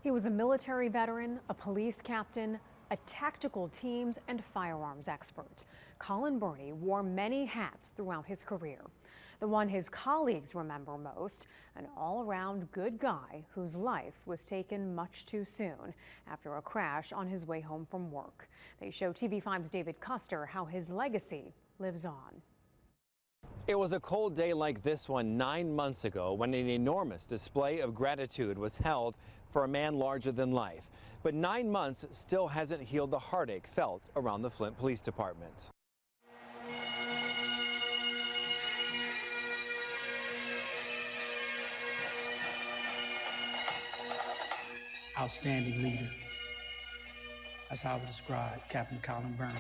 He was a military veteran, a police captain, a tactical teams and firearms expert. Collin Birnie wore many hats throughout his career. The one his colleagues remember most, an all-around good guy whose life was taken much too soon after a crash on his way home from work. They show TV5's David Custer how his legacy lives on. It was a cold day like this one 9 months ago when an enormous display of gratitude was held for a man larger than life. But 9 months still hasn't healed the heartache felt around the Flint Police Department. Outstanding leader. That's how I would describe Captain Collin Birnie.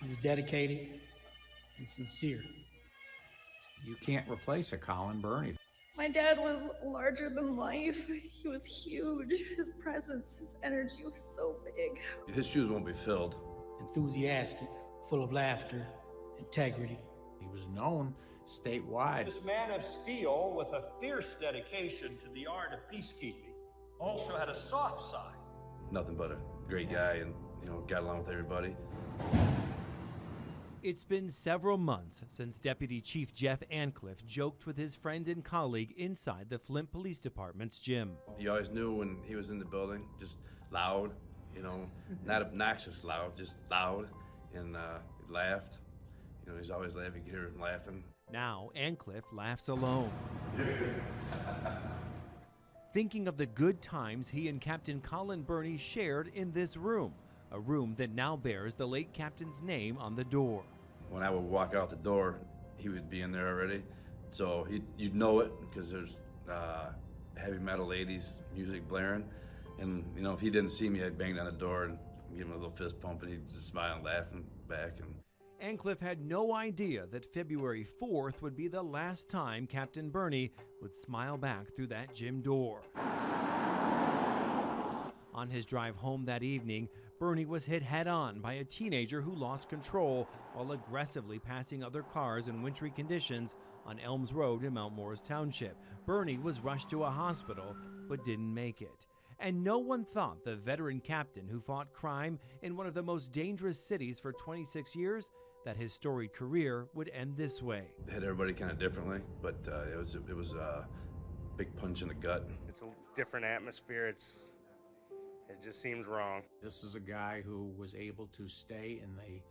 He was dedicated and sincere. You can't replace a Collin Birnie. My dad was larger than life. He was huge. His presence, his energy was so big. His shoes won't be filled. Enthusiastic, full of laughter, integrity. He was known statewide. This man of steel with a fierce dedication to the art of peacekeeping also had a soft side. Nothing but a great guy and, got along with everybody. It's been several months since Deputy Chief Jeff Ancliffe joked with his friend and colleague inside the Flint Police Department's gym. You always knew when he was in the building, just loud, not obnoxious loud, just loud, and he laughed. He's always laughing, you hear him laughing. Now Ancliffe laughs alone. Thinking of the good times he and Captain Collin Birnie shared in this room, a room that now bears the late captain's name on the door. When I would walk out the door, he would be in there already. So you'd know it because there's heavy metal 80s music blaring. And, if he didn't see me, I'd bang down the door and give him a little fist pump, and he'd just smile and laughing back. Ancliffe had no idea that February 4th would be the last time Captain Birnie would smile back through that gym door. On his drive home that evening, Birnie was hit head-on by a teenager who lost control while aggressively passing other cars in wintry conditions on Elms Road in Mount Morris Township. Birnie was rushed to a hospital but didn't make it. And no one thought the veteran captain who fought crime in one of the most dangerous cities for 26 years that his storied career would end this way. It hit everybody kind of differently, but it was a big punch in the gut. It's a different atmosphere. It just seems wrong. This is a guy who was able to stay in the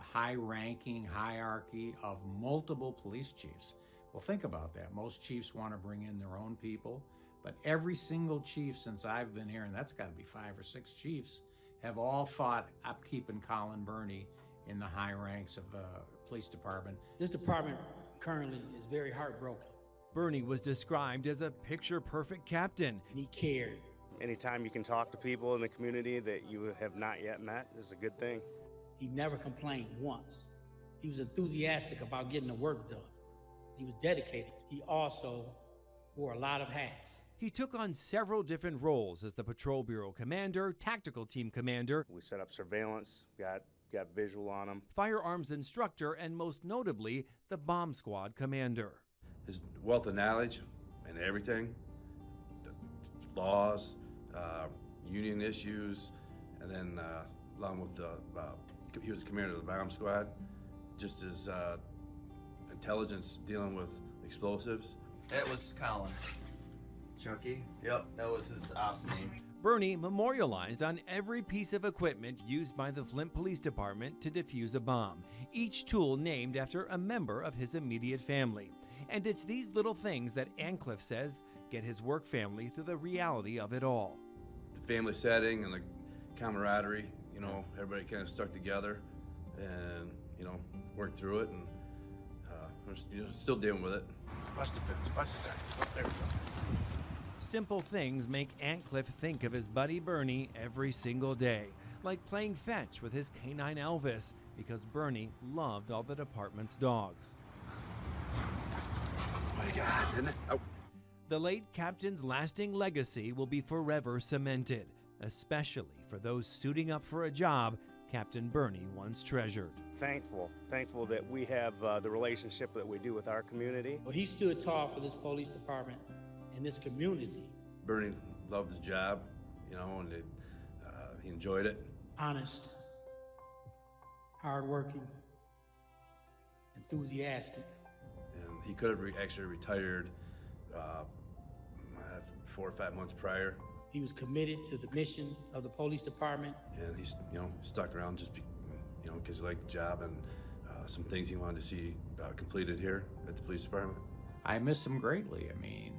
high-ranking hierarchy of multiple police chiefs. Well, think about that. Most chiefs want to bring in their own people, but every single chief since I've been here, and that's got to be 5 or 6 chiefs, have all fought upkeeping Collin Birnie in the high ranks of the police department. This department currently is very heartbroken. Birnie was described as a picture-perfect captain. And he cared. Anytime you can talk to people in the community that you have not yet met is a good thing. He never complained once. He was enthusiastic about getting the work done. He was dedicated. He also wore a lot of hats. He took on several different roles as the Patrol Bureau Commander, Tactical Team Commander. We set up surveillance, got visual on him. Firearms Instructor, and most notably, the Bomb Squad Commander. His wealth of knowledge and everything, the laws, union issues, and then along with he was the commander of the Bomb Squad, just his intelligence dealing with explosives. That was Collin. Chunky? Yep, that was his ops name. Birnie memorialized on every piece of equipment used by the Flint Police Department to defuse a bomb, each tool named after a member of his immediate family. And it's these little things that Ancliffe says get his work family through the reality of it all. The family setting and the camaraderie, everybody kind of stuck together and, worked through it, and we're still dealing with it. Watch the fence, watch the side. There we go. Simple things make Ancliffe think of his buddy Birnie every single day, like playing fetch with his canine Elvis, because Birnie loved all the department's dogs. Oh my God, didn't it? Oh. The late captain's lasting legacy will be forever cemented, especially for those suiting up for a job Captain Birnie once treasured. Thankful that we have the relationship that we do with our community. Well, he stood tall for this police department and this community. Birnie loved his job, you know, and he enjoyed it. Honest, hardworking, enthusiastic. And he could have actually retired 4 or 5 months prior. He was committed to the mission of the police department. And he's, you know, stuck around just, you know, because he liked the job and some things he wanted to see completed here at the police department. I miss him greatly. I mean,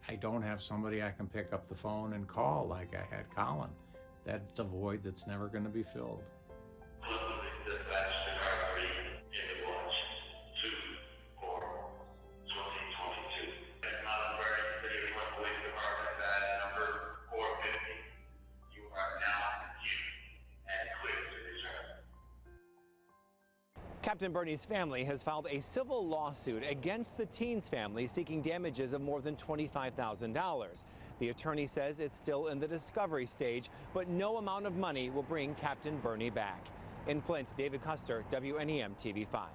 I don't have somebody I can pick up the phone and call like I had Collin. That's a void that's never going to be filled. Captain Birnie's family has filed a civil lawsuit against the teen's family seeking damages of more than $25,000. The attorney says it's still in the discovery stage, but no amount of money will bring Captain Birnie back. In Flint, David Custer, WNEM TV5.